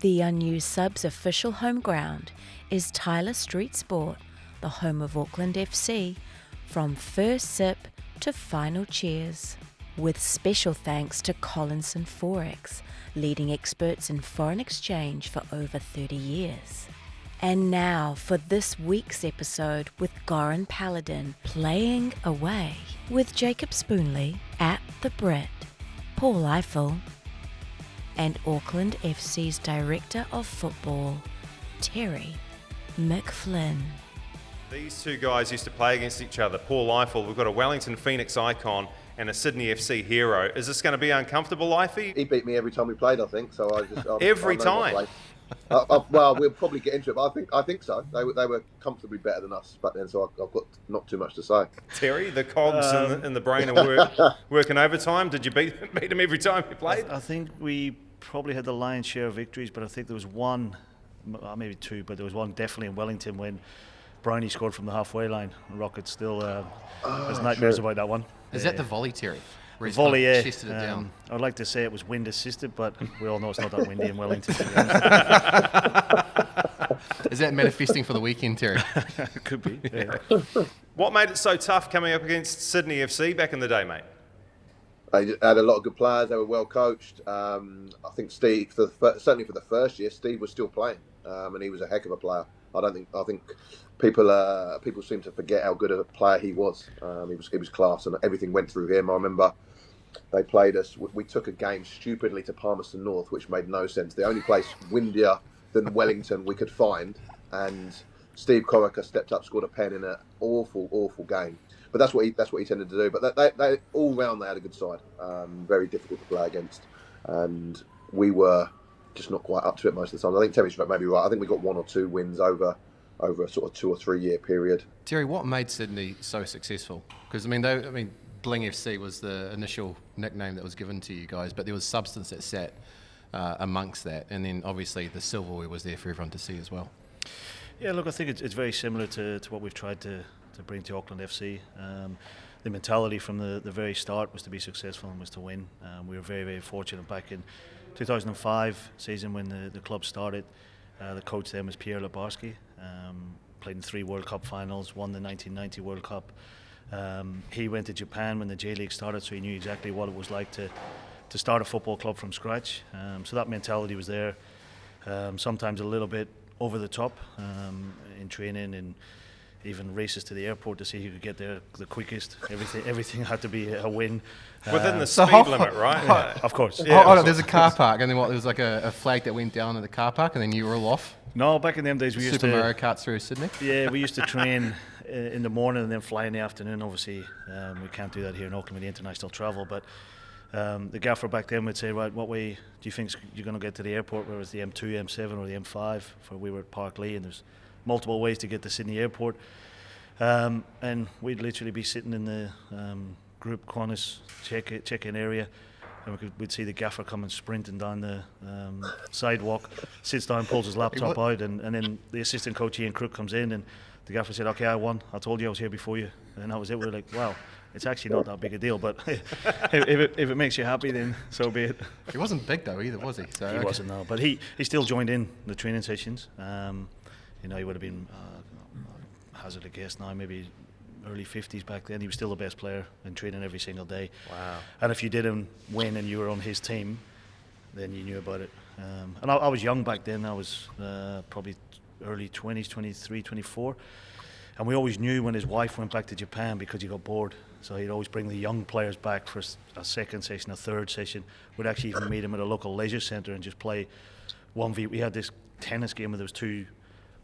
The Unused Subs' official home ground is Tyler Street Sport, the home of Auckland FC, from first sip to final cheers. With special thanks to Collinson Forex, leading experts in foreign exchange for over 30 years. And now for this week's episode with Goran Paladin playing away with Jacob Spoonley at the BRIT, Paul Ifill, and Auckland FC's Director of Football, Terry McFLYNN. These two guys used to play against each other. Paul Ifill, we've got a Wellington Phoenix icon and a Sydney FC hero. Is this going to be uncomfortable, Ify? He beat me every time we played, I think. So Every time? Well, we'll probably get into it, but I think so. They were comfortably better than us back then, so I've got not too much to say. Terry, the cogs in the brain are working overtime. Did you beat him every time you played? I think we probably had the lion's share of victories, but I think there was one, maybe two, but there was one definitely in Wellington when Brownie scored from the halfway line. Rocket still has nightmares about that one. Is that the volley, Terry? Volley, yeah. Chested it down. I'd like to say it was wind assisted, but we all know it's not that windy in Wellington. Is that manifesting for the weekend, Terry? Could be. Yeah. What made it so tough coming up against Sydney FC back in the day, mate? They had a lot of good players. They were well coached. I think Steve, certainly for the first year, Steve was still playing, and he was a heck of a player. I think people seem to forget how good of a player he was. He was class, and everything went through him. I remember they played us. We took a game stupidly to Palmerston North, which made no sense. The only place windier than Wellington we could find, and Steve Corica stepped up, scored a pen in an awful game. But that's what he tended to do. But they all round they had a good side. Very difficult to play against, and we were just not quite up to it most of the time. I think Terry's maybe right. I think we got one or two wins over a sort of 2 or 3 year period. Terry, what made Sydney so successful? Because Bling FC was the initial nickname that was given to you guys, but there was substance that sat amongst that, and then obviously the silverware was there for everyone to see as well. Yeah, look, I think it's very similar to what we've tried to bring to Auckland FC. The mentality from the very start was to be successful and was to win. We were very, very fortunate back in 2005 season when the club started. The coach then was Pierre Lebarski. Played in 3 World Cup finals, won the 1990 World Cup. He went to Japan when the J-League started, so he knew exactly what it was like to start a football club from scratch. So that mentality was there. Sometimes a little bit over the top in training and even races to the airport to see who could get there the quickest. Everything had to be a win. Within the speed limit, right? Yeah, of course. Yeah, there's a car park, and then there was like a flag that went down in the car park, and then you were all off? No, back in them days we used Super Mario Kart through Sydney? Yeah, we used to train in the morning and then fly in the afternoon. Obviously, we can't do that here in Auckland with the international travel, but the gaffer back then would say, right, what way do you think you're going to get to the airport, whether it's the M2, M7 or the M5? For we were at Parklea, and there's multiple ways to get to Sydney Airport. And we'd literally be sitting in the group Qantas check-in area, and we'd see the gaffer coming sprinting down the sidewalk, sits down, pulls his laptop out, and then the assistant coach Ian Crook comes in, and the gaffer said, okay, I won. I told you I was here before you. And that was it. We were like, wow, it's actually not that big a deal, but if it makes you happy, then so be it. He wasn't big though either, was he? So, he wasn't, no. But he still joined in the training sessions. He would have been, hazard a guess now, maybe early 50s back then. He was still the best player in training every single day. Wow. And if you didn't win and you were on his team, then you knew about it. And I was young back then. I was probably early 20s, 23, 24. And we always knew when his wife went back to Japan because he got bored. So he'd always bring the young players back for a second session, a third session. We'd actually even meet him at a local leisure centre and just play 1v. We had this tennis game where there was 2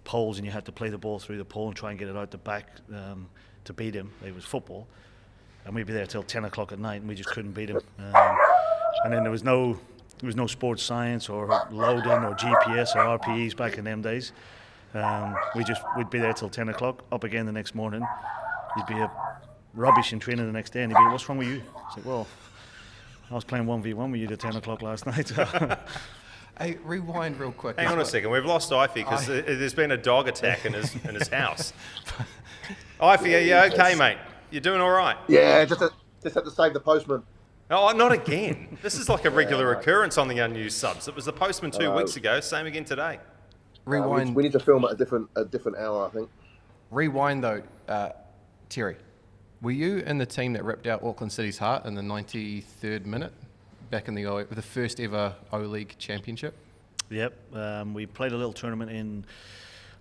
poles and you had to play the ball through the pole and try and get it out the back to beat him. It was football, and we'd be there till 10 o'clock at night and we just couldn't beat him. And then there was no sports science or loading or GPS or RPEs back in them days. We'd be there till 10 o'clock, up again the next morning. You'd be rubbish in training the next day, and he'd be like, what's wrong with you? I said, well, I was playing 1v1 with you till 10 o'clock last night. Hey, rewind real quick. Hang on a second. We've lost Ify because there's been a dog attack in his house. Ify, are you okay, mate? You're doing all right? Yeah, just had to save the postman. Oh, not again. This is like a regular occurrence on the Unused subs. It was the postman 2 weeks ago, same again today. Rewind. We need to film at a different hour, I think. Rewind though, Terry. Were you in the team that ripped out Auckland City's heart in the 93rd minute back in the first ever O-League championship? Yep. We played a little tournament in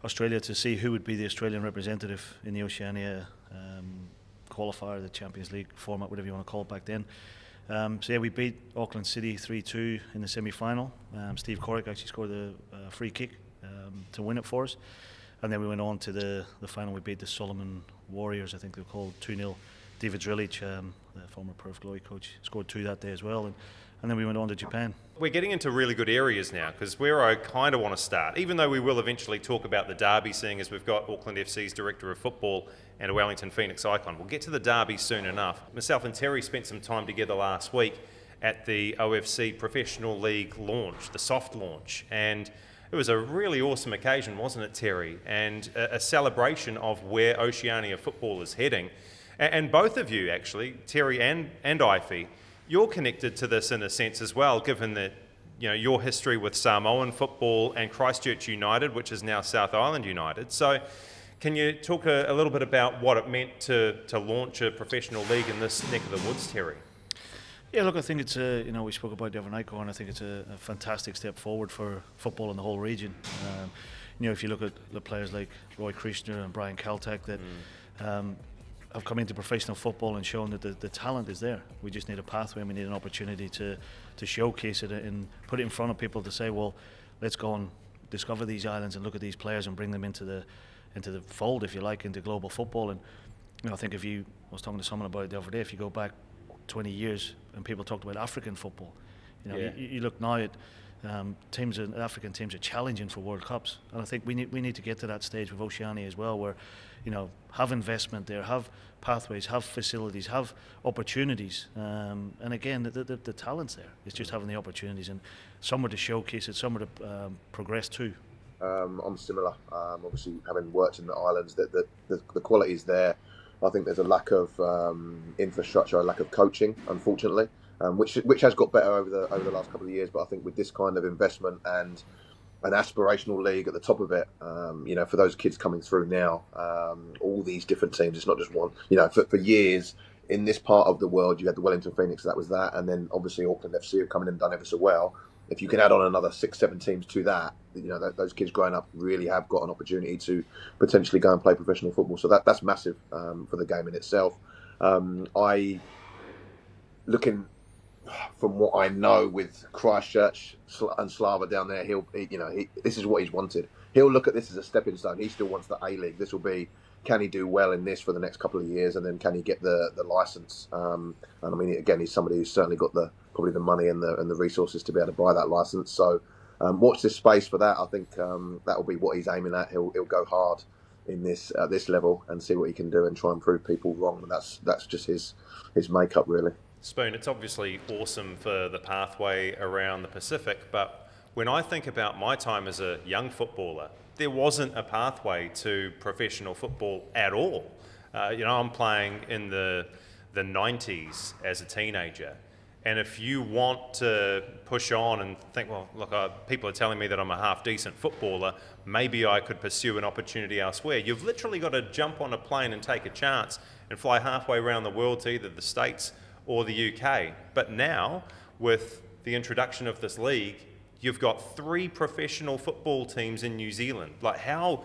Australia to see who would be the Australian representative in the Oceania qualifier, the Champions League format, whatever you want to call it back then. So yeah, we beat Auckland City 3-2 in the semi-final. Steve Corrick actually scored the free kick to win it for us. And then we went on to the final. We beat the Solomon Warriors, I think they were called, 2-0. David Drilic, the former Perth Glory coach, scored 2 that day as well. And then we went on to Japan. We're getting into really good areas now, because where I kind of want to start, even though we will eventually talk about the derby, seeing as we've got Auckland FC's Director of Football and a Wellington Phoenix icon. We'll get to the derby soon enough. Myself and Terry spent some time together last week at the OFC Professional League launch, the soft launch, and it was a really awesome occasion, wasn't it, Terry? And a celebration of where Oceania football is heading. And both of you, actually, Terry and Ifill, you're connected to this in a sense as well, given that your history with Samoan football and Christchurch United, which is now South Island United. So can you talk a little bit about what it meant to launch a professional league in this neck of the woods, Terry? Yeah, look, I think it's we spoke about the other night, Goran. I think it's a fantastic step forward for football in the whole region. If you look at the players like Roy Krishna and Brian Kaltak that have come into professional football and shown that the talent is there. We just need a pathway and we need an opportunity to showcase it and put it in front of people to say, well, let's go and discover these islands and look at these players and bring them into the fold, if you like, into global football. And I think I was talking to someone about it the other day, if you go back 20 years and people talked about African football, you look now at African teams are challenging for World Cups, and I think we need to get to that stage with Oceania as well, where have investment there, have pathways, have facilities, have opportunities, and again the talent's there. It's just having the opportunities and somewhere to showcase it, somewhere to progress to. I'm similar. Obviously, having worked in the islands, the quality is there. I think there's a lack of infrastructure, a lack of coaching, unfortunately, which has got better over the last couple of years. But I think with this kind of investment and an aspirational league at the top of it, for those kids coming through now, all these different teams, it's not just one. For years in this part of the world, you had the Wellington Phoenix, that was that, and then obviously Auckland FC have come in and done ever so well. If you can add on another 6-7 teams to that, those kids growing up really have got an opportunity to potentially go and play professional football. So that's massive for the game in itself. Looking from what I know with Christchurch and Slava down there, this is what he's wanted. He'll look at this as a stepping stone. He still wants the A-League. This will be, can he do well in this for the next couple of years, and then can he get the license? And I mean, again, he's somebody who's certainly got probably the money and the resources to be able to buy that license. So watch this space for that. I think that will be what he's aiming at. He'll go hard in this at this level and see what he can do and try and prove people wrong. And that's just his makeup, really. Spoon, it's obviously awesome for the pathway around the Pacific, but when I think about my time as a young footballer, there wasn't a pathway to professional football at all. I'm playing in the 90s as a teenager, and if you want to push on and think, well, look, people are telling me that I'm a half-decent footballer, maybe I could pursue an opportunity elsewhere. You've literally got to jump on a plane and take a chance and fly halfway around the world to either the States or the UK. But now, with the introduction of this league, you've got 3 professional football teams in New Zealand. Like, how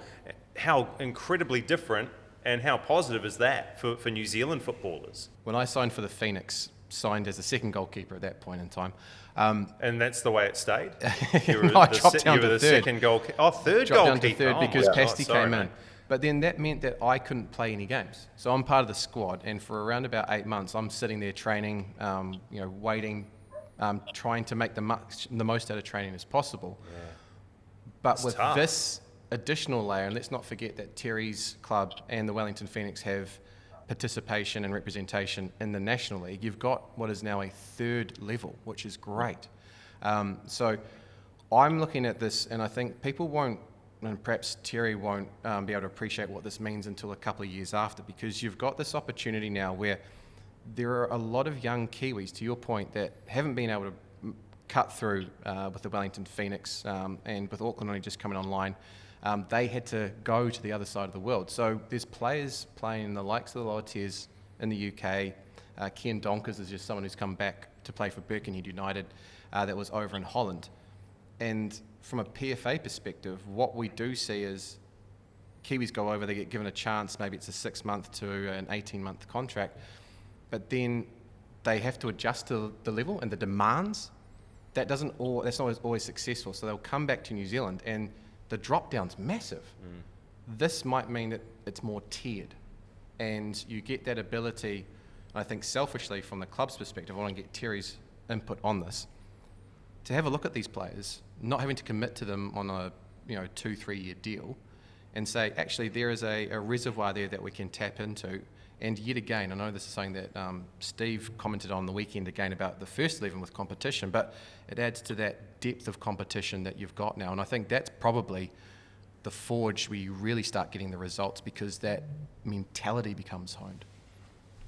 incredibly different and how positive is that for New Zealand footballers? When I signed for the Phoenix, signed as the second goalkeeper at that point in time. And that's the way it stayed? No, I dropped down to third. Second goalkeeper. Oh, third dropped goalkeeper. Down to third because Pasty came in. Mate. But then that meant that I couldn't play any games. So I'm part of the squad, and for around about 8 months, I'm sitting there training, waiting, trying to make the most out of training as possible. Yeah. But it's with tough. This additional layer, and let's not forget that Terry's club and the Wellington Phoenix have participation and representation in the National League, you've got what is now a 3rd level, which is great. So I'm looking at this, and I think people won't, and perhaps Terry won't be able to appreciate what this means until a couple of years after, because you've got this opportunity now where there are a lot of young Kiwis, to your point, that haven't been able to cut through with the Wellington Phoenix and with Auckland only just coming online. They had to go to the other side of the world. So there's players playing in the likes of the lower tiers in the UK. Ken Donkers is just someone who's come back to play for Birkenhead United that was over in Holland. And from a PFA perspective, what we do see is Kiwis go over, they get given a chance, maybe it's a 6-month to an 18-month contract, but then they have to adjust to the level and the demands. That's not always successful. So they'll come back to New Zealand and the drop down's massive. This might mean that it's more tiered and you get that ability. I think selfishly from the club's perspective, I want to get Terry's input on this, to have a look at these players, not having to commit to them on a 2-3 year deal, and say, actually, there is a reservoir there that we can tap into. And yet again, I know this is something that Steve commented on the weekend again about the first 11 with competition, but it adds to that depth of competition that you've got now. And I think that's probably the forge where you really start getting the results, because that mentality becomes honed.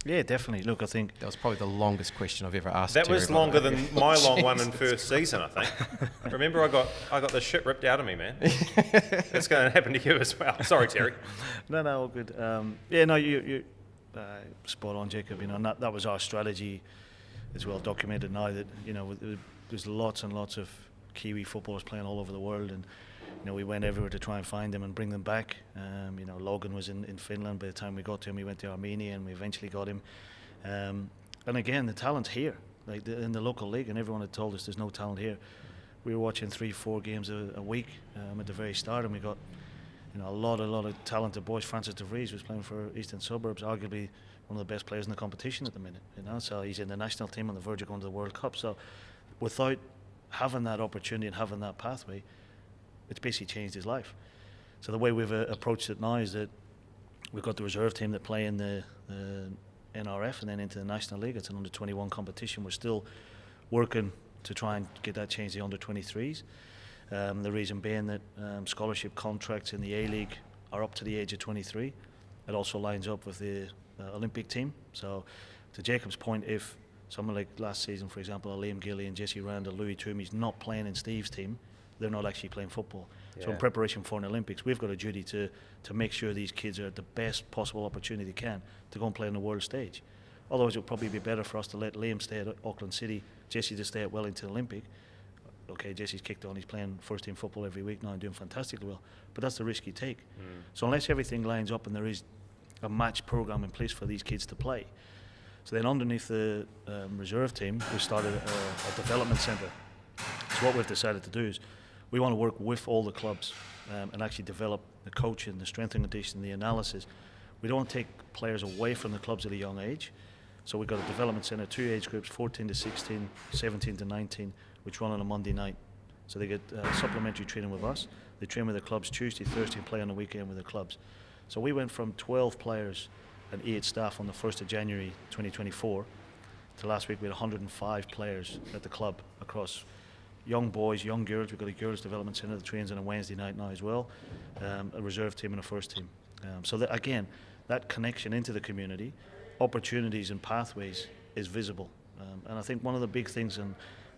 Yeah, definitely. Look, I think that was probably the longest question I've ever asked. That Terry, was longer than my long one in first season, I think. Remember, I got the shit ripped out of me, man. That's going to happen to you as well. Sorry, Terry. No, all good. You spot on, Jacob. And that was our strategy. It's well documented now that there's lots and lots of Kiwi footballers playing all over the world, and we went everywhere to try and find them and bring them back. Logan was in Finland. By the time we got to him, we went to Armenia, and we eventually got him. And again, the talent's here, in the local league, and everyone had told us there's no talent here. We were watching 3-4 games a week at the very start, and we got a lot of talented boys. Francis De Vries was playing for Eastern Suburbs, arguably one of the best players in the competition at the minute. So he's in the national team on the verge of going to the World Cup. So without having that opportunity and having that pathway, it's basically changed his life. So the way we've approached it now is that we've got the reserve team that play in the NRF and then into the National League. It's an under-21 competition. We're still working to try and get that changed to the under-23s. The reason being that scholarship contracts in the A-League are up to the age of 23. It also lines up with the Olympic team. So to Jacob's point, if someone like last season, for example, Liam Gilly and Jesse Randall, Louis Toomey's not playing in Steve's team, they're not actually playing football. Yeah. So in preparation for an Olympics, we've got a duty to make sure these kids are at the best possible opportunity they can to go and play on the world stage. Otherwise, it would probably be better for us to let Liam stay at Auckland City, Jesse to stay at Wellington Olympic. Okay, Jesse's kicked on, he's playing first team football every week now and doing fantastically well, but that's the risk you take. So unless everything lines up and there is a match program in place for these kids to play, so then underneath the reserve team, we started a development centre. So what we've decided to do is we want to work with all the clubs and actually develop the coaching, the strength and conditioning, the analysis. We don't want to take players away from the clubs at a young age. So we've got a development centre, 2 age groups, 14 to 16, 17 to 19, which run on a Monday night. So they get supplementary training with us. They train with the clubs Tuesday, Thursday, and play on the weekend with the clubs. So we went from 12 players and 8 staff on the 1st of January 2024 to last week we had 105 players at the club across young boys, young girls. We've got a girls development centre that trains on a Wednesday night now as well, a reserve team and a first team. So that, again, that connection into the community, opportunities and pathways is visible. And I think one of the big things, and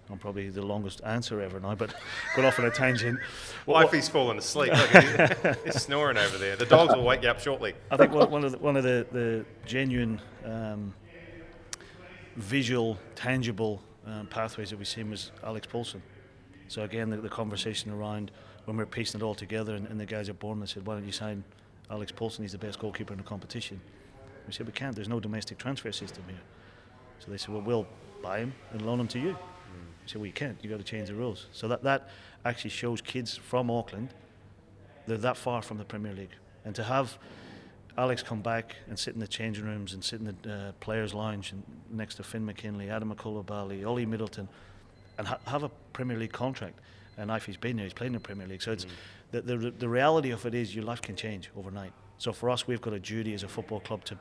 I'm probably the longest answer ever now, but got off on a tangent. Wifey's fallen asleep. Look, he's snoring over there. The dogs will wake you up shortly. I think one of the genuine visual, tangible pathways that we've seen was Alex Paulsen. So again, the conversation around when we were piecing it all together, and the guys at Bournemouth said, why don't you sign Alex Paulsen? He's the best goalkeeper in the competition. We said, we can't. There's no domestic transfer system here. So they said, well, we'll buy him and loan him to you. We said, well, you can't. You've got to change the rules. So that actually shows kids from Auckland, they're that far from the Premier League. And to have Alex come back and sit in the changing rooms and sit in the players' lounge and next to Finn McKinley, Adam McCullough-Bally, Ollie Middleton, and have a Premier League contract. And Ife's been there, he's playing in the Premier League. So it's the reality of it is your life can change overnight. So for us, we've got a duty as a football club to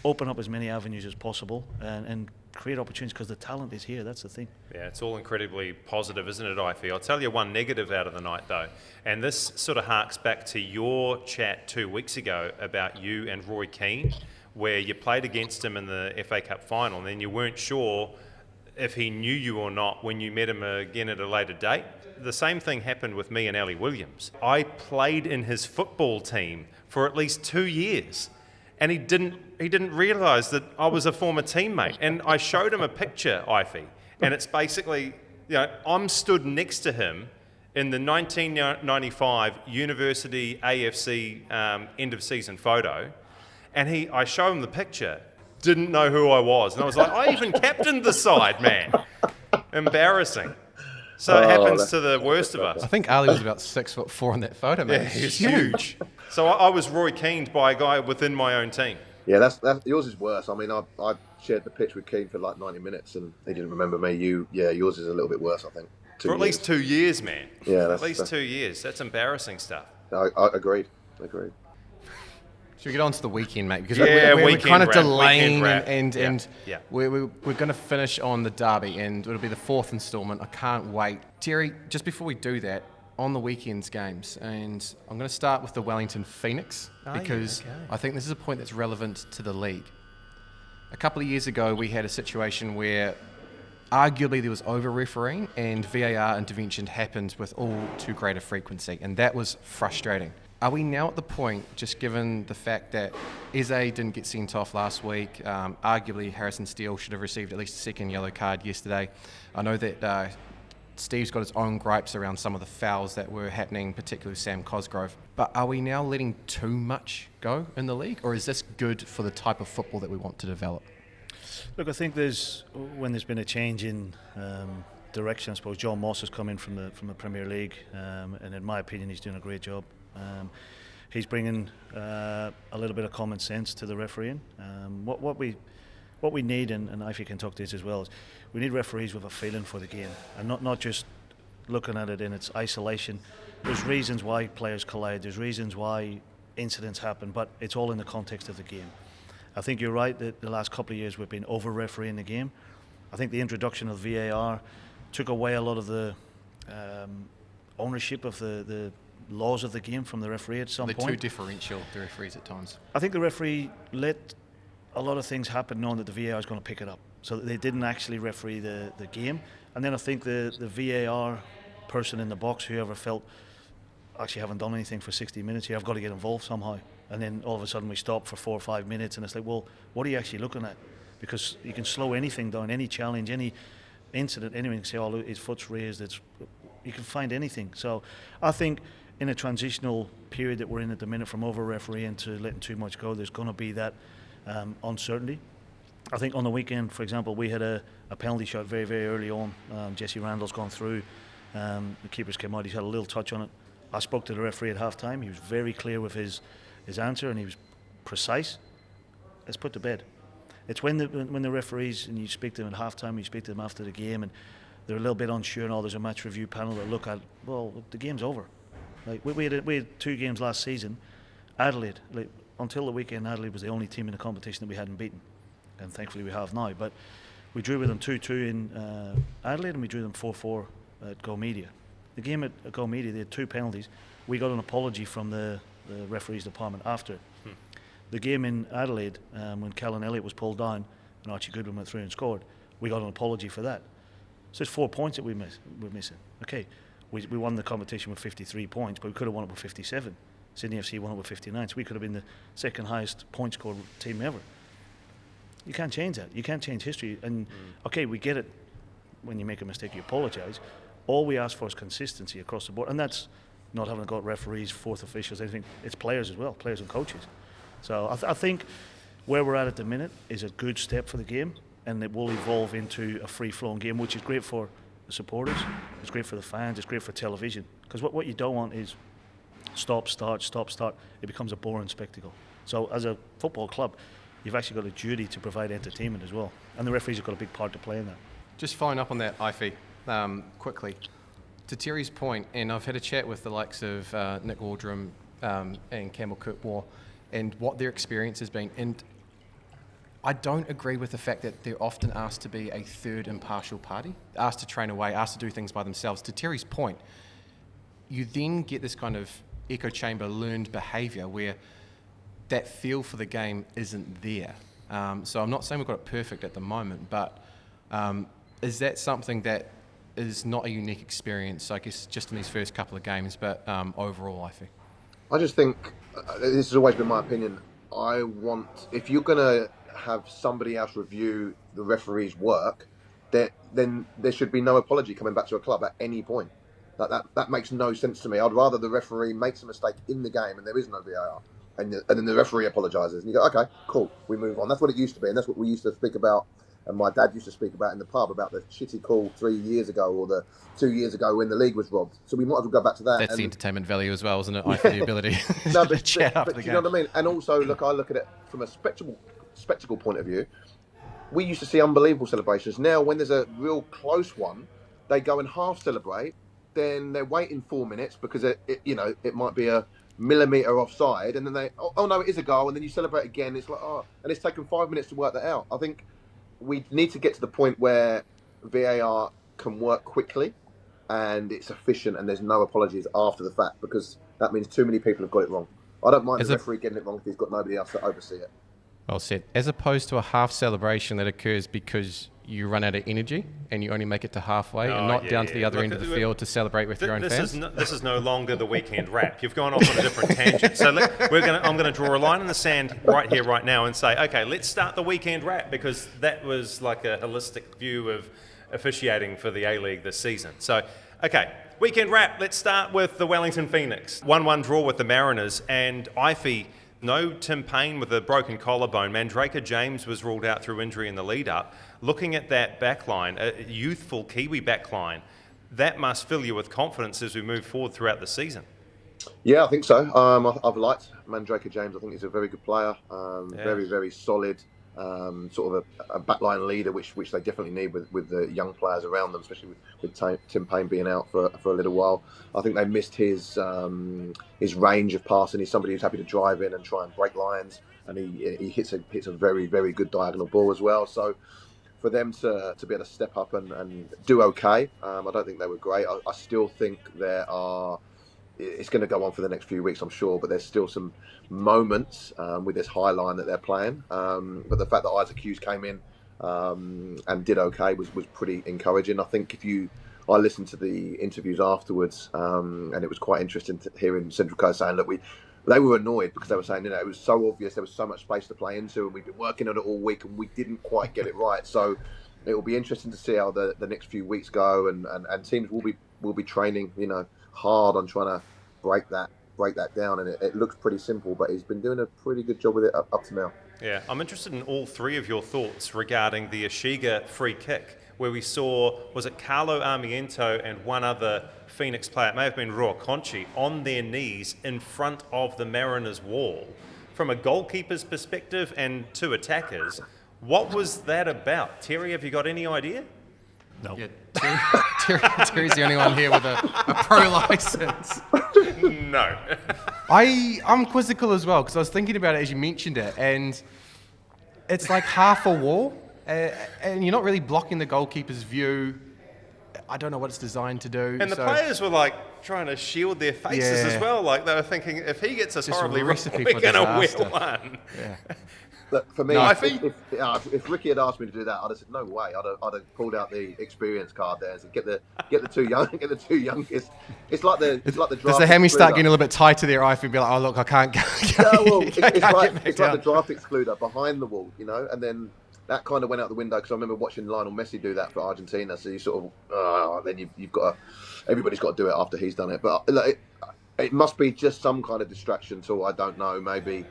open up as many avenues as possible and create opportunities, because the talent is here. That's the thing. Yeah, it's all incredibly positive, isn't it, Ife? I'll tell you one negative out of the night, though, and this sort of harks back to your chat 2 weeks ago about you and Roy Keane. where you played against him in the FA Cup final, and then you weren't sure if he knew you or not when you met him again at a later date. The same thing happened with me and Ali Williams. I played in his football team for at least 2 years, and he didn't realise that I was a former teammate. And I showed him a picture, Ifi, and it's basically, I'm stood next to him in the 1995 University AFC end of season photo, and I show him the picture, didn't know who I was, and I was like, I even captained the side, man. Embarrassing. So it happens to the worst of us. I think Ali was about 6'4" in that photo, man. Yeah, he was huge. So I was Roy Keane by a guy within my own team. Yeah, that's yours is worse. I mean, I shared the pitch with Keane for like 90 minutes, and he didn't remember me. Yours is a little bit worse, I think. For at least 2 years, man. Yeah, at least 2 years. That's embarrassing stuff. I agreed. Should we get on to the weekend, mate? Because we're kind of wrap, delaying and yeah. we're going to finish on the derby, and it'll be the 4th instalment. I can't wait. Terry, just before we do that, on the weekend's games, and I'm going to start with the Wellington Phoenix, because I think this is a point that's relevant to the league. A couple of years ago, we had a situation where arguably there was over-refereeing and VAR intervention happened with all too great a frequency, and that was frustrating. Are we now at the point, just given the fact that Eze didn't get sent off last week, arguably Harrison Steele should have received at least a second yellow card yesterday. I know that Steve's got his own gripes around some of the fouls that were happening, particularly Sam Cosgrove. But are we now letting too much go in the league, or is this good for the type of football that we want to develop? Look, I think when there's been a change in direction, I suppose John Moss has come in from the Premier League, and in my opinion, he's doing a great job. He's bringing a little bit of common sense to the refereeing. What we need, and Ifi can talk to this as well, is we need referees with a feeling for the game, and not just looking at it in its isolation. There's reasons why players collide, there's reasons why incidents happen, but it's all in the context of the game. I think you're right that the last couple of years we've been over-refereeing the game. I think the introduction of VAR took away a lot of the ownership of the laws of the game from the referee at some point. They're too differential, the referees at times. I think the referee let a lot of things happen knowing that the VAR is going to pick it up. So they didn't actually referee the game. And then I think the VAR person in the box, whoever felt, actually haven't done anything for 60 minutes here, I've got to get involved somehow. And then all of a sudden we stop for 4 or 5 minutes, and it's like, well, what are you actually looking at? Because you can slow anything down, any challenge, any incident, anyone can say, oh, look, his foot's raised. You can find anything. So I think in a transitional period that we're in at the minute, from over-refereeing to letting too much go, there's going to be that uncertainty. I think on the weekend, for example, we had a penalty shot very, very early on. Jesse Randall's gone through. The keeper's came out. He's had a little touch on it. I spoke to the referee at half-time. He was very clear with his answer, and he was precise. Let's put to bed. It's when the referees, and you speak to them at half-time, you speak to them after the game, and they're a little bit unsure, and there's a match review panel that look at, well, the game's over. Like we had 2 games last season. Adelaide, until the weekend, Adelaide was the only team in the competition that we hadn't beaten, and thankfully we have now. But we drew with them 2-2 in Adelaide, and we drew them 4-4 at Go Media. The game at Go Media, they had 2 penalties. We got an apology from the referees department after it. The game in Adelaide, when Callan Elliott was pulled down and Archie Goodwin went through and scored, we got an apology for that. So it's 4 points that we're missing. Okay, we won the competition with 53 points, but we could have won it with 57. Sydney FC won it with 59, so we could have been the second highest point scored team ever. You can't change that. You can't change history. And okay, we get it. When you make a mistake, you apologise. All we ask for is consistency across the board, and that's not having got referees, fourth officials, anything. It's players as well, players and coaches. So I think where we're at the minute is a good step for the game, and it will evolve into a free-flowing game, which is great for the supporters, it's great for the fans, it's great for television. Because what you don't want is stop, start. It becomes a boring spectacle. So as a football club, you've actually got a duty to provide entertainment as well, and the referees have got a big part to play in that. Just following up on that, Ifi, quickly. To Terry's point, and I've had a chat with the likes of Nick Waldrum and Campbell Kirkwar, and what their experience has been. And I don't agree with the fact that they're often asked to be a third impartial party, asked to train away, asked to do things by themselves. To Terry's point, you then get this kind of echo chamber learned behaviour where that feel for the game isn't there. So I'm not saying we've got it perfect at the moment, but is that something that is not a unique experience, I guess, just in these first couple of games, but overall, I think? I just think, this has always been my opinion, if you're going to have somebody else review the referee's work, then there should be no apology coming back to a club at any point. That makes no sense to me. I'd rather the referee makes a mistake in the game and there is no VAR, and then the referee apologises, and you go, okay, cool, we move on. That's what it used to be, and that's what we used to speak about, and my dad used to speak about in the pub, about the shitty call 3 years ago or the 2 years ago when the league was robbed. So we might as well go back to that. That's the entertainment value as well, isn't it? I for the ability to chat after the game. You know what I mean? And also, I look at it from a spectacle point of view. We used to see unbelievable celebrations. Now, when there's a real close one, they go and half celebrate. Then they're waiting 4 minutes because it might be a millimetre offside, and then oh no, it is a goal, and then you celebrate again. It's like, and it's taken 5 minutes to work that out. I think we need to get to the point where VAR can work quickly and it's efficient and there's no apologies after the fact, because that means too many people have got it wrong. I don't mind the referee getting it wrong if he's got nobody else to oversee it. Well said. As opposed to a half celebration that occurs because you run out of energy and you only make it to halfway and not down to the other end of the field to celebrate with your own fans. This is no longer the weekend wrap. You've gone off on a different tangent. So I'm going to draw a line in the sand right here, right now, and say, okay, let's start the weekend wrap, because that was like a holistic view of officiating for the A-League this season. So, okay, weekend wrap. Let's start with the Wellington Phoenix. 1-1 draw with the Mariners, and Ifill. No Tim Payne with a broken collarbone. Mandrake James was ruled out through injury in the lead-up. Looking at that backline, a youthful Kiwi backline, that must fill you with confidence as we move forward throughout the season. Yeah, I think so. I've liked Mandrake James. I think he's a very good player. Very, very solid. Sort of a backline leader, which they definitely need with the young players around them, especially with Tim Payne being out for a little while. I think they missed his range of passing. He's somebody who's happy to drive in and try and break lines, and he hits a very, very good diagonal ball as well. So for them to be able to step up and do okay, I don't think they were great. I still think it's going to go on for the next few weeks, I'm sure, but there's still some moments with this high line that they're playing. But the fact that Isaac Hughes came in and did okay was pretty encouraging. I think I listened to the interviews afterwards, and it was quite interesting to hear in Central Coast saying, look, they were annoyed because they were saying, it was so obvious, there was so much space to play into, and we've been working on it all week and we didn't quite get it right. So it will be interesting to see how the next few weeks go, and teams will be training, hard on trying to break that down, and it looks pretty simple, but he's been doing a pretty good job with it up to now. Yeah, I'm interested in all three of your thoughts regarding the Ishige free kick, where we saw, was it Carlo, Armiento and one other Phoenix player, it may have been Conchie, on their knees in front of the Mariners' wall. From a goalkeeper's perspective and two attackers, what was that about? Terry, have you got any idea? No. Yeah, Terry's the only one here with a pro license. No. I'm quizzical as well, because I was thinking about it as you mentioned it, and it's like half a wall, and you're not really blocking the goalkeeper's view. I don't know what it's designed to do. And the players were like trying to shield their faces as well. Like they were thinking, if he gets us horribly wrong, we're going to win one. Yeah. Look, for me, if Ricky had asked me to do that, I'd have said no way. I'd have pulled out the experience card there and said, get the two youngest. It's like the draft. Does the hammy start getting a little bit tighter there? I feel be like, oh look, I can't go. It's like the draft excluder behind the wall, and then that kind of went out the window, because I remember watching Lionel Messi do that for Argentina. So you sort of, then you've got everybody's got to do it after he's done it. But it must be just some kind of distraction tool. I don't know. Maybe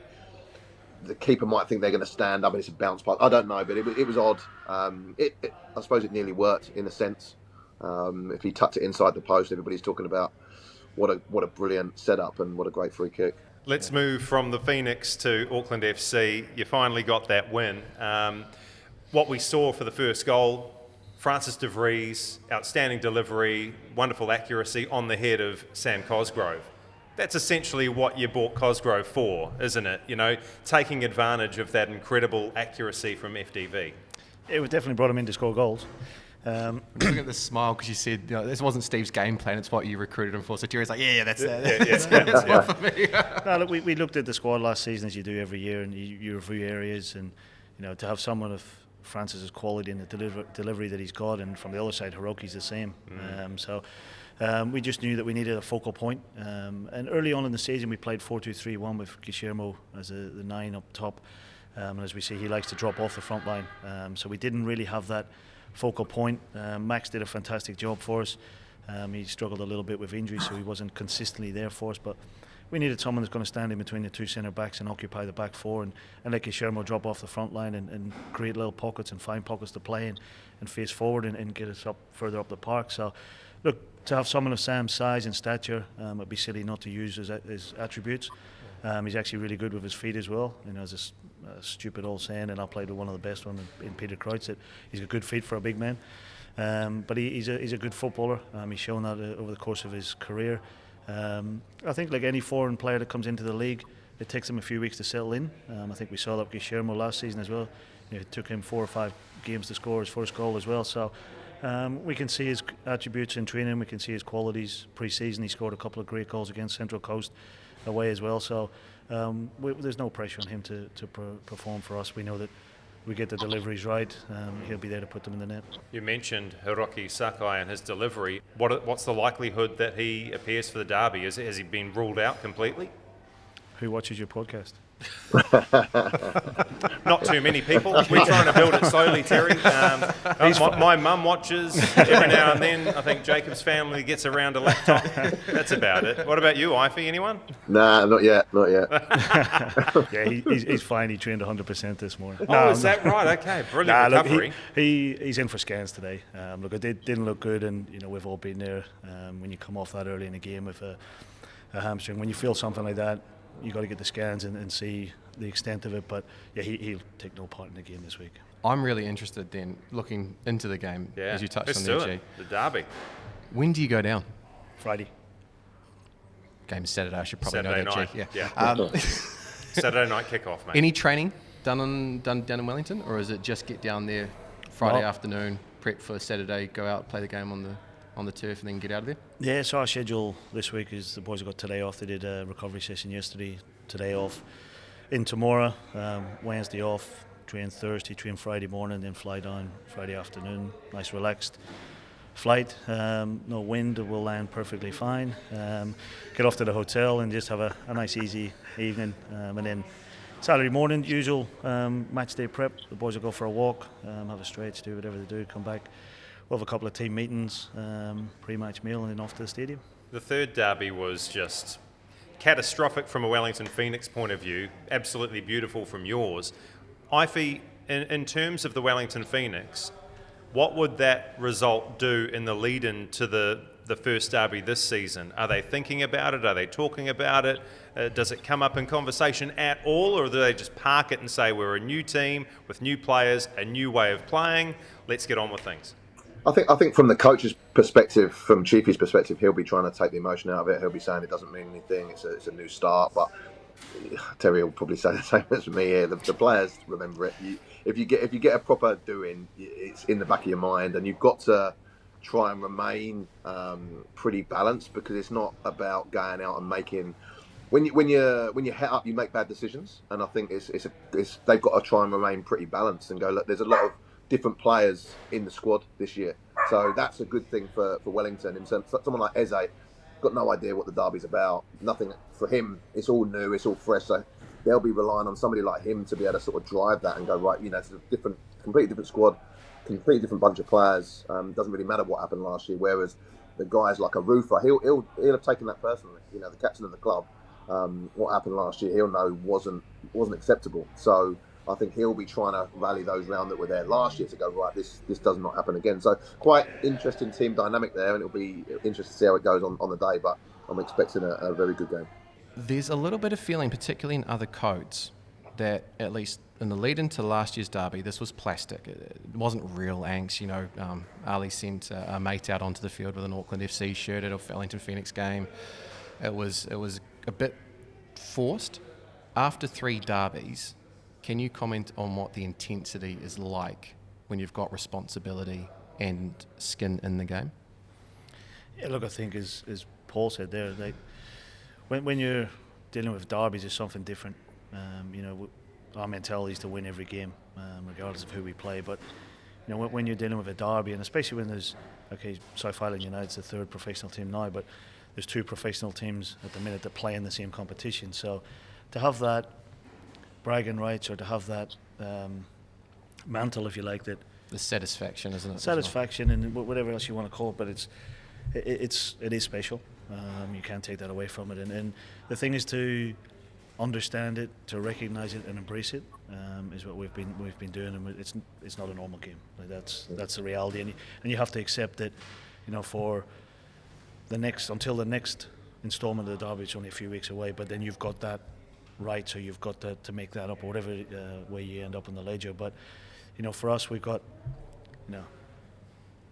the keeper might think they're going to stand up and it's a bounce pass. I don't know, but it was odd. I suppose it nearly worked in a sense. If he tucked it inside the post, everybody's talking about what a brilliant setup and what a great free kick. Let's move from the Phoenix to Auckland FC. You finally got that win. What we saw for the first goal, Francis De Vries, outstanding delivery, wonderful accuracy on the head of Sam Cosgrove. That's essentially what you bought Cosgrove for, isn't it? Taking advantage of that incredible accuracy from FDV. It definitely brought him in to score goals. Look at the smile because you said this wasn't Steve's game plan, it's what you recruited him for. So Terry's like, yeah, that's that. For me. No, look, we looked at the squad last season, as you do every year, and you review areas, and to have someone of Francis's quality and the delivery that he's got, and from the other side, Hiroki's the same. We just knew that we needed a focal point. And early on in the season, we played 4-2-3-1 with Guillermo as the 9 up top. And as we see, he likes to drop off the front line. So we didn't really have that focal point. Max did a fantastic job for us. He struggled a little bit with injury, so he wasn't consistently there for us. But we needed someone that's going to stand in between the two centre backs and occupy the back four, and let Guillermo drop off the front line and create little pockets and find pockets to play in and face forward and get us up further up the park. So, look, to have someone of Sam's size and stature, it'd be silly not to use his attributes. He's actually really good with his feet as well. There's a stupid old saying, and I played with one of the best ones in Peter Kreutz, that he's got good feet for a big man. But he's a good footballer. He's shown that over the course of his career. I think like any foreign player that comes into the league, it takes him a few weeks to settle in. I think we saw that with Guillermo last season as well. It took him 4 or 5 games to score his first goal as well. So we can see his attributes in training. We can see his qualities pre-season. He scored a couple of great goals against Central Coast away as well. So there's no pressure on him to perform for us. We know that we get the deliveries right, he'll be there to put them in the net. You mentioned Hiroki Sakai and his delivery. What's the likelihood that he appears for the derby? Has he been ruled out completely? Who watches your podcast? Not too many people. We're trying to build it slowly, Terry. My mum watches every now and then. I think Jacob's family gets around a laptop. That's about it. What about you, Ifill? Anyone? Nah, not yet. Yeah, he's fine. He trained 100% this morning. Is that right? Okay, brilliant recovery. Look, he's in for scans today. Look, it didn't look good, and we've all been there. When you come off that early in the game with a hamstring, when you feel something like that, you got to get the scans and see the extent of it. But yeah, he'll take no part in the game this week. I'm really interested then, looking into the game, as you touched on there, G. The derby. When do you go down? Friday. Game's Saturday, I should probably Saturday know that, night. G. Yeah. Saturday night kickoff, mate. Any training done down in Wellington, or is it just get down there Friday afternoon, prep for Saturday, go out, play the game on the turf, and then get out of there? Yeah, so our schedule this week is the boys have got today off. They did a recovery session yesterday, today off. In tomorrow, Wednesday off, train Thursday, train Friday morning, then fly down Friday afternoon. Nice relaxed flight, no wind, we'll land perfectly fine. Get off to the hotel and just have a nice easy evening. And then Saturday morning, usual match day prep. The boys will go for a walk, have a stretch, do whatever they do, come back. We'll have a couple of team meetings, pre-match meal, and then off to the stadium. The third derby was just catastrophic from a Wellington Phoenix point of view, absolutely beautiful from yours. Ifill, in terms of the Wellington Phoenix, what would that result do in the lead-in to the first derby this season? Are they thinking about it? Are they talking about it? Does it come up in conversation at all, or do they just park it and say, we're a new team with new players, a new way of playing, let's get on with things? I think from the coach's perspective, from Chiefy's perspective, he'll be trying to take the emotion out of it. He'll be saying it doesn't mean anything. It's a new start. But Terry will probably say the same as me here. The players remember it. If you get a proper doing, it's in the back of your mind, and you've got to try and remain pretty balanced, because it's not about going out and making. When you head up, you make bad decisions, and I think it's they've got to try and remain pretty balanced and go, look, there's a lot of different players in the squad this year, so that's a good thing for Wellington. In terms, someone like Eze, got no idea what the derby's about. Nothing for him. It's all new. It's all fresh. So they'll be relying on somebody like him to be able to sort of drive that and go, right, it's a completely different squad, completely different bunch of players. Doesn't really matter what happened last year. Whereas the guys like a Rufa, he'll have taken that personally. The captain of the club. What happened last year, he'll know wasn't acceptable. So I think he'll be trying to rally those round that were there last year to go, right, this does not happen again. So quite interesting team dynamic there, and it'll be interesting to see how it goes on the day, but I'm expecting a very good game. There's a little bit of feeling, particularly in other codes, that at least in the lead into last year's derby, this was plastic. It wasn't real angst. Ali sent a mate out onto the field with an Auckland FC shirt at a Wellington Phoenix game. It was a bit forced. After 3 derbies, can you comment on what the intensity is like when you've got responsibility and skin in the game? Yeah, look, I think as Paul said there, when you're dealing with derbies, it's something different. Our mentality is to win every game, regardless of who we play. But when you're dealing with a derby, and especially when there's South Island United's the third professional team now, but there's 2 professional teams at the minute that play in the same competition. So to have that bragging rights, or to have that mantle, if you like, that The satisfaction, isn't it? satisfaction and whatever else you want to call it, but it is special. You can't take that away from it, and the thing is to understand it, to recognise it and embrace it, is what we've been doing, and it's not a normal game. Like that's the reality, and you have to accept that, for until the next instalment of the derby, it's only a few weeks away, but then you've got that right, so you've got to make that up, or whatever way you end up in the ledger. But for us, we've got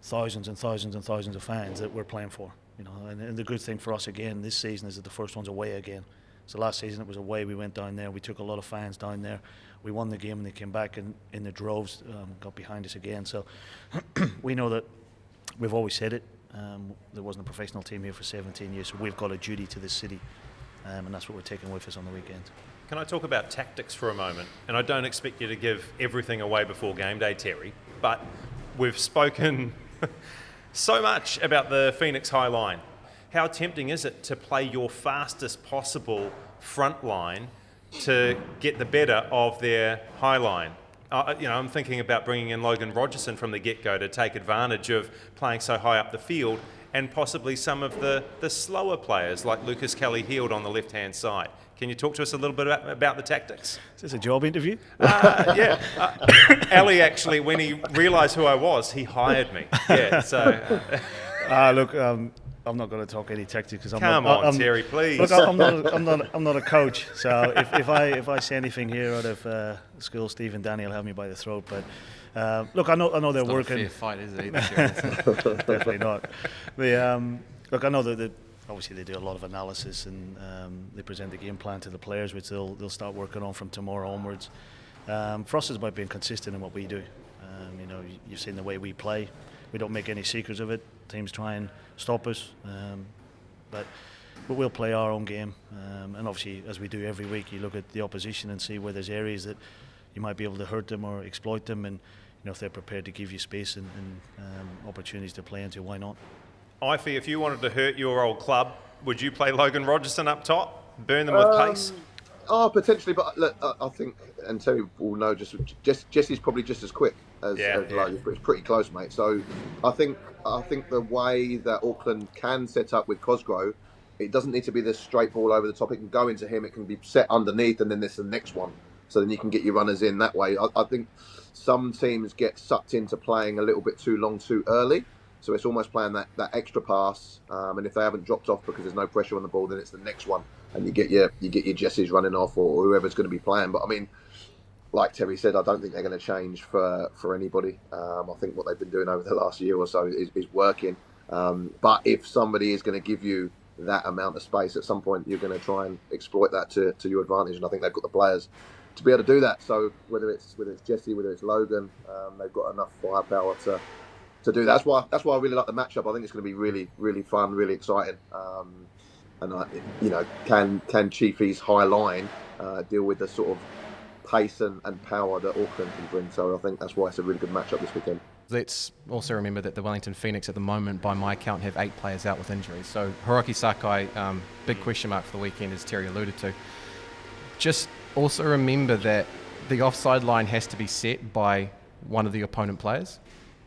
thousands and thousands and thousands of fans that we're playing for. And the good thing for us again this season is that the first one's away again. So last season it was away. We went down there. We took a lot of fans down there. We won the game and they came back in the droves, got behind us again. So we know that we've always said it. There wasn't a professional team here for 17 years, so we've got a duty to this city, and that's what we're taking with us on the weekend. Can I talk about tactics for a moment? And I don't expect you to give everything away before game day, Terry, but we've spoken so much about the Phoenix high line. How tempting is it to play your fastest possible front line to get the better of their high line? I'm thinking about bringing in Logan Rogerson from the get-go to take advantage of playing so high up the field, and possibly some of the slower players like Lucas Kelly-Heald on the left-hand side. Can you talk to us a little bit about the tactics? Is this a job interview? Yeah. Ali, actually, when he realised who I was, he hired me. Yeah. So. Look, I'm not going to talk any tactics because I'm Terry, please. Look, I'm not a coach. So if I say anything here out of school, Steve and Danny will have me by the throat. But look, I know they're working. Not a fair fight, is it? Definitely not. Look, I know that obviously they do a lot of analysis, and they present the game plan to the players, which they'll start working on from tomorrow onwards. For us, it's about being consistent in what we do. You've seen the way we play. We don't make any secrets of it. Teams try and stop us, but we'll play our own game. And obviously, as we do every week, you look at the opposition and see where there's areas that you might be able to hurt them or exploit them, and if they're prepared to give you space and opportunities to play into, why not? Ifill, if you wanted to hurt your old club, would you play Logan Rogerson up top, burn them with pace? Potentially, but look, I think, and Terry will know, Jesse's probably just as quick as Logan. It's pretty close, mate. So I think the way that Auckland can set up with Cosgrove, it doesn't need to be this straight ball over the top. It can go into him. It can be set underneath, and then there's the next one. So then you can get your runners in that way. I think some teams get sucked into playing a little bit too long, too early. So it's almost playing that extra pass, and if they haven't dropped off because there's no pressure on the ball, then it's the next one, and you get your Jesses running off, or whoever's going to be playing. But I mean, like Terry said, I don't think they're going to change for anybody. I think what they've been doing over the last year or so is working. But if somebody is going to give you that amount of space, at some point you're going to try and exploit that to your advantage, and I think they've got the players to be able to do that. So whether it's Jesse, whether it's Logan, they've got enough firepower to do that. That's why I really like the matchup. I think it's going to be really, really fun, really exciting. Can Chiefy's high line deal with the sort of pace and power that Auckland can bring? So I think that's why it's a really good matchup this weekend. Let's also remember that the Wellington Phoenix at the moment, by my count, have 8 players out with injuries. So Hiroki Sakai, big question mark for the weekend, as Terry alluded to. Just also remember that the offside line has to be set by one of the opponent players,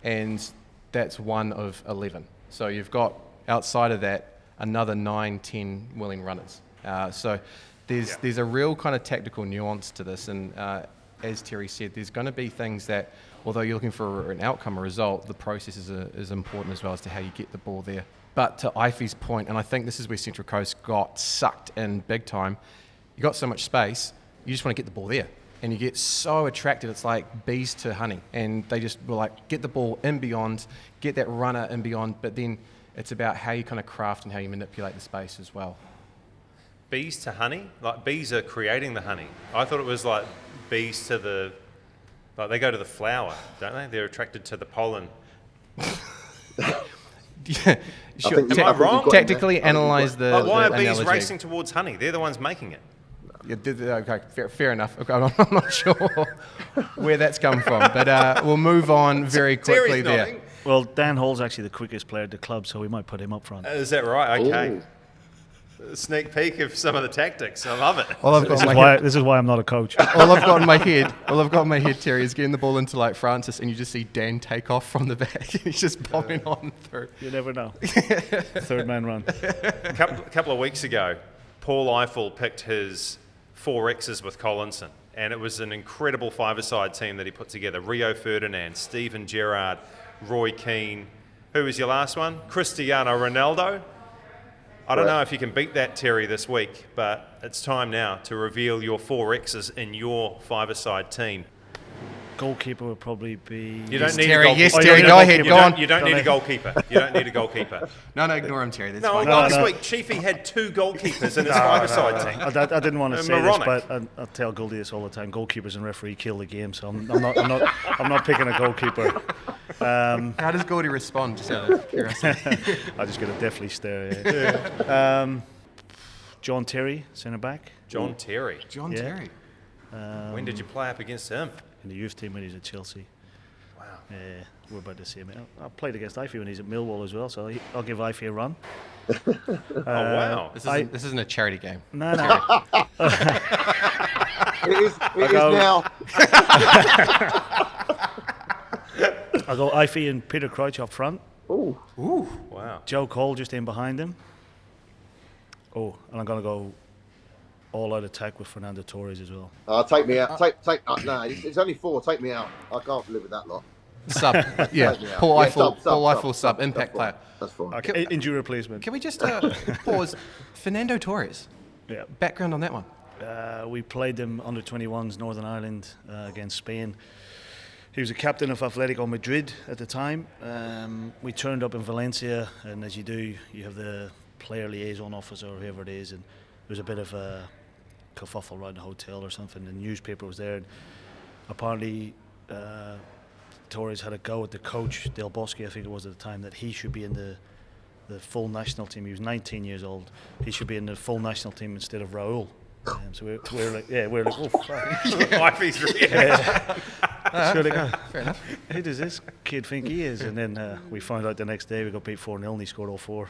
and that's one of 11. So you've got, outside of that, another 9-10 willing runners. So there's a real kind of tactical nuance to this, and as Terry said, there's going to be things that, although you're looking for an outcome, a result, the process is important as well as to how you get the ball there. But to Ife's point, and I think this is where Central Coast got sucked in big time, you got so much space, you just want to get the ball there. And you get so attracted, it's like bees to honey. And they just were like, get the ball in beyond, get that runner in beyond, but then it's about how you kind of craft and how you manipulate the space as well. Bees to honey? Like bees are creating the honey. I thought it was like bees to like they go to the flower, don't they? They're attracted to the pollen. Yeah, sure. think- Am I wrong? Tactically analyse the. But why the are bees analogy. racing towards honey? They're the ones making it. Yeah, okay, fair enough. Okay, I'm not sure where that's come from, but we'll move on very quickly Terry's there. nodding. Well, Dan Hall's actually the quickest player at the club, so we might put him up front. Is that right? Okay. Ooh. A sneak peek of some of the tactics. I love it. All I've got This in is my why head, this is why I'm not a coach. all I've got in my head, Terry, is getting the ball into like Francis, and you just see Dan take off from the back, and he's just bombing on through. You never know. Third man run. A couple of weeks ago, Paul Ifill picked his 4Xs with Collinson, and it was an incredible five-a-side team that he put together. Rio Ferdinand, Steven Gerrard, Roy Keane. Who was your last one? Cristiano Ronaldo. I don't know if you can beat that, Terry, this week, but it's time now to reveal your 4Xs in your five-a-side team. Goalkeeper would probably be. You don't need Terry, a goalkeeper. yes, Oh, Terry, you go don't- ahead, You go don't, on. you don't need a goalkeeper. You don't need a goalkeeper. No, ignore him, Terry. That's No, fine. last no. week Chiefy had 2 goalkeepers in his five-a-side team. I didn't want to say Moronic. this, but I tell Goldie this all the time. Goalkeepers and referee kill the game, so I'm not picking a goalkeeper. How does Gordy respond? Just out of curiosity. I just got a deathly stare. Yeah. John Terry, centre back John Terry. John Yeah. Terry. When did you play up against him? in the youth team when he's at Chelsea. Wow. We're about to see him. I played against Ifill when he's at Millwall as well, so I'll give Ifill a run. Oh, wow. This isn't a charity game. No. It is now. I'll go Ifill and Peter Crouch up front. Ooh. Wow. Joe Cole just in behind him. Oh, and I'm going to go all-out attack with Fernando Torres as well. Take me out. No, it's only 4. Take me out. I can't live with that lot. Sub. Yeah. Take me out. Paul Yeah, Ifill. Paul sub. Ifill sub. Impact player. That's fine. Okay, injury replacement. Can we just pause? Fernando Torres. Yeah. Background on that one. We played them under 21s Northern Ireland against Spain. He was a captain of Atletico Madrid at the time. We turned up in Valencia, and as you do, you have the player liaison officer or whoever it is, and there was a bit of a kerfuffle around the hotel or something. The newspaper was there, and apparently Torres had a go at the coach, Del Bosque, I think it was at the time, that he should be in the full national team. He was 19 years old. He should be in the full national team instead of Raul. So we're like, oh, fuck. Ife's So they go, Fair enough. who does this kid think he is? And then we found out the next day we got beat 4-0 and he scored all 4.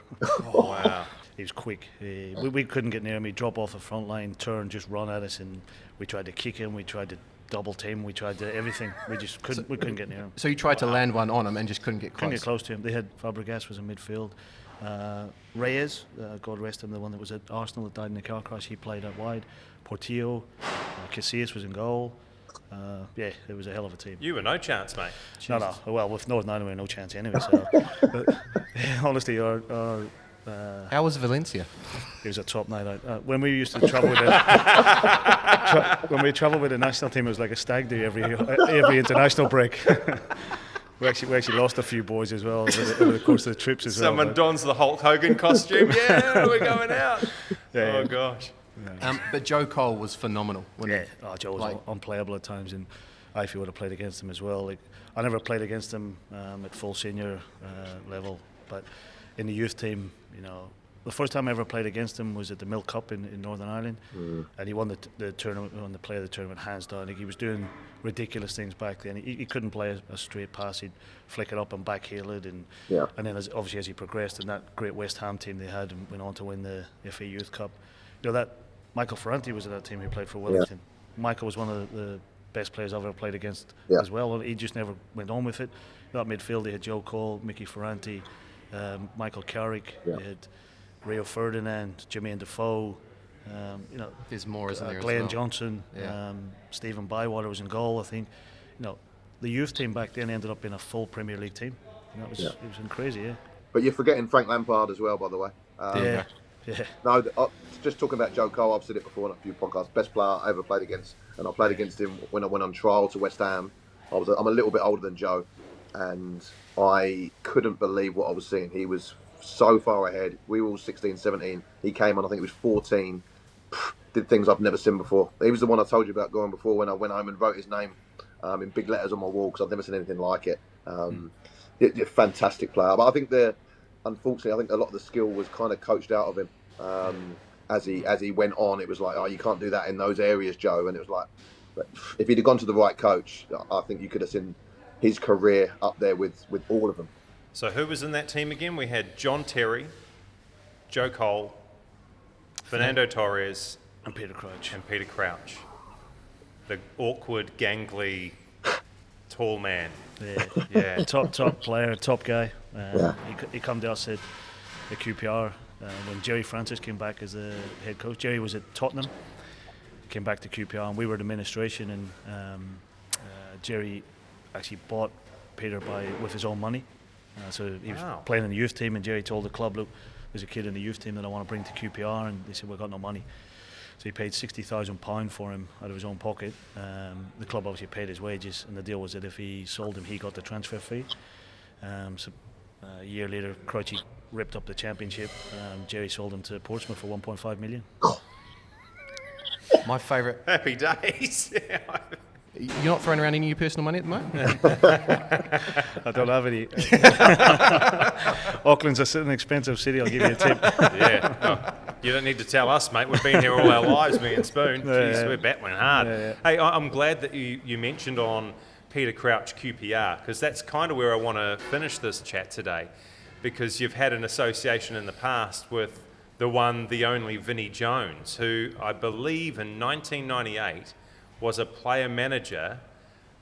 Oh, wow. He was quick. We couldn't get near him. He'd drop off the front line, turn, just run at us, and we tried to kick him, we tried to double team, we tried to everything. We just couldn't get near him. So you tried to land one on him and just couldn't get close. Couldn't get close to him. They had Fabregas was in midfield. Reyes, God rest him, the one that was at Arsenal that died in the car crash, he played out wide. Portillo, Casillas was in goal. It was a hell of a team. You were no chance, mate. No. Well, with Northern Ireland, we had no chance anyway. So, but, honestly, our How was Valencia? it was a top night out. When we used to travel with when we travelled with the national team, it was like a stag do every international break. We actually lost a few boys as well over the course of the trips as well. Someone but- dons the Hulk Hogan costume. Yeah, we're going out. Yeah. Oh, gosh. But Joe Cole was phenomenal. Yeah, Joe was Like- unplayable at times, and I feel would have played against him as well. Like, I never played against him at full senior level, but in the youth team, the first time I ever played against him was at the Milk Cup in Northern Ireland, and he won the tournament, won the player of the tournament hands down. Like, he was doing ridiculous things back then. He couldn't play a straight pass. He'd flick it up and backheel it, and then obviously as he progressed in that great West Ham team they had, and went on to win the FA Youth Cup. That Michael Ferranti was in that team who played for Wellington. Michael was one of the best players I've ever played against as well. He just never went on with it. That midfield, they had Joe Cole, Mickey Ferranti, Michael Carrick, they had Rio Ferdinand, Jermaine Defoe, There's more, isn't there? as Glenn well? Johnson, Yeah. Stephen Bywater was in goal, I think. The youth team back then ended up being a full Premier League team. It was crazy, yeah. But you're forgetting Frank Lampard as well, by the way. Yeah. No, just talking about Joe Cole, I've said it before on a few podcasts. Best player I ever played against, and I played against him when I went on trial to West Ham. I'm a little bit older than Joe, and I couldn't believe what I was seeing. He was so far ahead. We were all 16, 17. He came on, I think he was 14. Did things I've never seen before. He was the one I told you about going before when I went home and wrote his name in big letters on my wall because I've never seen anything like it. Fantastic player. But I think unfortunately, I think a lot of the skill was kind of coached out of him. As he went on, it was like, oh, you can't do that in those areas, Joe. And it was like, if he'd have gone to the right coach, I think you could have seen his career up there with all of them. So who was in that team again? We had John Terry, Joe Cole, Fernando Torres, and Peter Crouch. The awkward, gangly, tall man. Yeah. top player, top guy. He come to us at QPR when Jerry Francis came back as the head coach. Jerry was at Tottenham, came back to QPR, and we were the administration, and Jerry actually bought Peter with his own money. So he was playing in the youth team, and Jerry told the club, look, there's a kid in the youth team that I want to bring to QPR, and they said, we've got no money. So he paid £60,000 for him out of his own pocket. The club obviously paid his wages, and the deal was that if he sold him, he got the transfer fee. So a year later, Crouchy ripped up the championship. Jerry sold him to Portsmouth for 1.5 million. My favourite. Happy days. You're not throwing around any of your personal money at the moment? I don't have any. Auckland's an expensive city, I'll give you a tip. Yeah. Oh, you don't need to tell us, mate. We've been here all our lives, me and Spoon. Jeez, we're battling hard. Hey, I'm glad that you mentioned on Peter Crouch QPR, because that's kind of where I want to finish this chat today, because you've had an association in the past with the one, the only Vinnie Jones, who I believe in 1998 was a player manager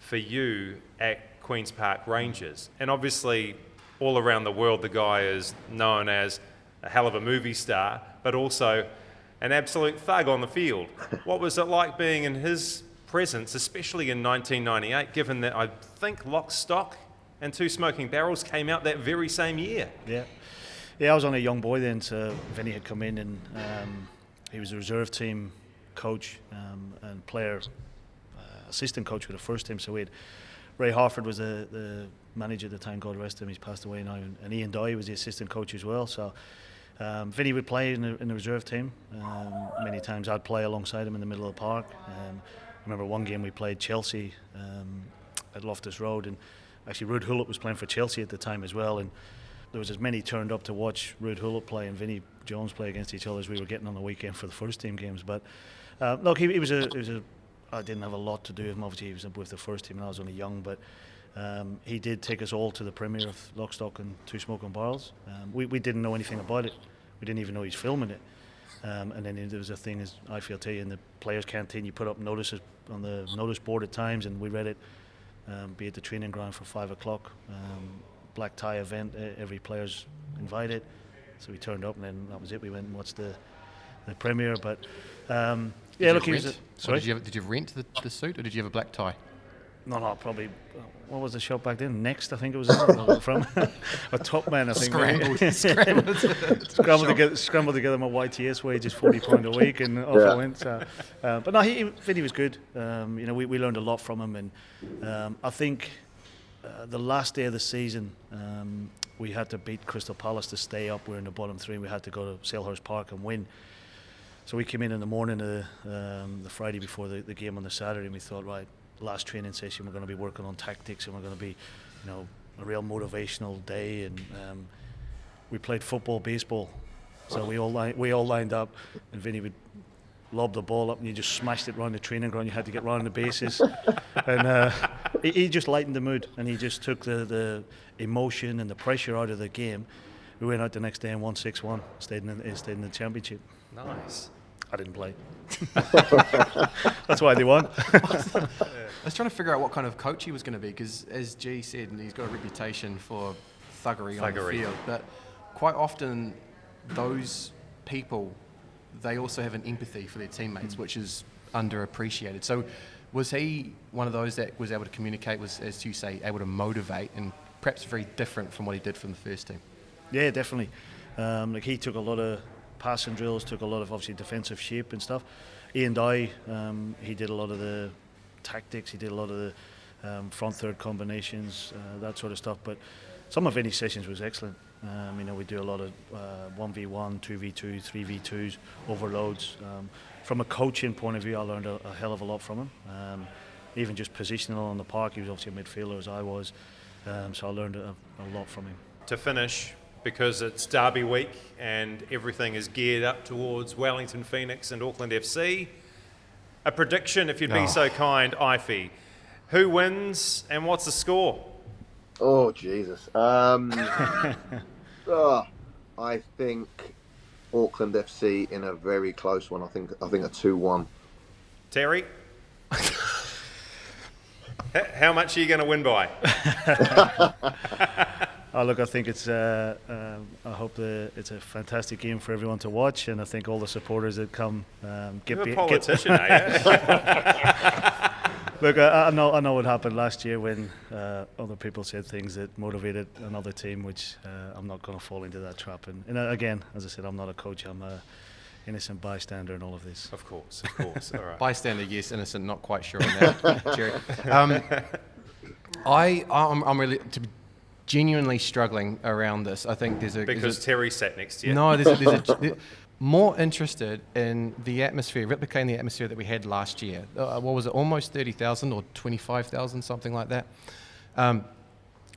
for you at Queen's Park Rangers. And obviously, all around the world, the guy is known as a hell of a movie star, but also an absolute thug on the field. What was it like being in his presence, especially in 1998, given that I think Lock, Stock and Two Smoking Barrels came out that very same year? Yeah, I was only a young boy then, so Vinnie had come in, and he was a reserve team coach and player, assistant coach for the first team. So we had Ray Harford was the manager at the time, God rest him, he's passed away now, and Ian Dye was the assistant coach as well. So Vinnie would play in the reserve team. Many times I'd play alongside him in the middle of the park. I remember one game we played Chelsea at Loftus Road, and actually Ruud Hullet was playing for Chelsea at the time as well, and there was as many turned up to watch Ruud Hullet play and Vinnie Jones play against each other as we were getting on the weekend for the first team games. But look, he was a I didn't have a lot to do with him. Obviously, he was with the first team and I was only young, but he did take us all to the premiere of Lock, Stock and Two Smoking Barrels. We didn't know anything about it. We didn't even know he's filming it. And then there was a thing, as I feel, in the players' canteen, you put up notices on the notice board at times, and we read it, be at the training ground for 5 o'clock. Black tie event, every player's invited. So we turned up, and then that was it. We went and watched the premiere. But look, he was. Sorry, did you rent the suit, or did you have a black tie? No, probably. What was the shop back then? Next, I think it was from a top man. I think scrambled together my YTS wages, £40 a week, and off I went. So, but no, Vinnie was good. We learned a lot from him, and I think the last day of the season, we had to beat Crystal Palace to stay up. We're in the bottom three, and we had to go to Selhurst Park and win. So we came in the morning of the Friday before the game on the Saturday, and we thought, right, last training session, we're going to be working on tactics, and we're going to be, a real motivational day. And we played football, baseball. So we all lined up, and Vinnie would lob the ball up, and you just smashed it round the training ground. You had to get round the bases, and he just lightened the mood, and he just took the emotion and the pressure out of the game. We went out the next day and won 6-1. Stayed in the championship. Nice. I didn't play. That's why they won. I was trying to figure out what kind of coach he was going to be, because as G said, he's got a reputation for thuggery on the field. But quite often, those people, they also have an empathy for their teammates, which is underappreciated. So was he one of those that was able to communicate, was, as you say, able to motivate, and perhaps very different from what he did from the first team? Yeah, definitely. He took a lot of passing drills, took a lot of obviously defensive shape and stuff. Ian Dye, he did a lot of the tactics, he did a lot of the front third combinations, that sort of stuff. But some of Vinnie's sessions was excellent. We do a lot of 1v1, 2v2, 3v2s, overloads. From a coaching point of view, I learned a hell of a lot from him. Even just positional on the park, he was obviously a midfielder as I was. So I learned a lot from him. To finish, because it's Derby week and everything is geared up towards Wellington Phoenix and Auckland FC, a prediction, if you'd be so kind, Ifill. Who wins and what's the score? Oh, Jesus. I think Auckland FC in a very close one. I think a 2-1. Terry? How much are you going to win by? Look, I think it's. I hope it's a fantastic game for everyone to watch, and I think all the supporters that come You're a politician, are you? Look, I know what happened last year when other people said things that motivated another team, which I'm not going to fall into that trap. And again, as I said, I'm not a coach. I'm a innocent bystander in all of this. Of course. All right. Bystander, yes. Innocent, not quite sure on that, Jerry. I'm really genuinely struggling around this. I think because Terry sat next to you. No, there's more interested in the atmosphere, replicating the atmosphere that we had last year. What was it, almost 30,000 or 25,000, something like that.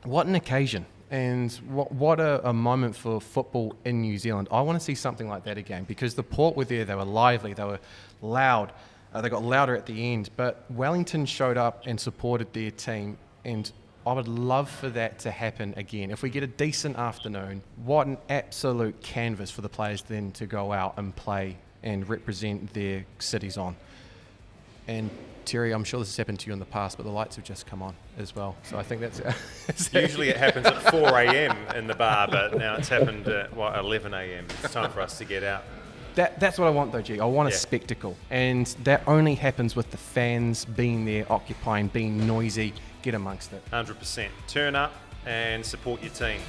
What an occasion, and what a moment for football in New Zealand. I want to see something like that again, because the Port were there, they were lively, they were loud, they got louder at the end, but Wellington showed up and supported their team, and I would love for that to happen again. If we get a decent afternoon, what an absolute canvas for the players then to go out and play and represent their cities on. And Terry, I'm sure this has happened to you in the past, but the lights have just come on as well. So I think that's... Usually it happens at 4 a.m. in the bar, but now it's happened at 11 a.m. It's time for us to get out. That's what I want though, G. I want a spectacle. And that only happens with the fans being there, occupying, being noisy. Get amongst it. 100%. Turn up and support your team.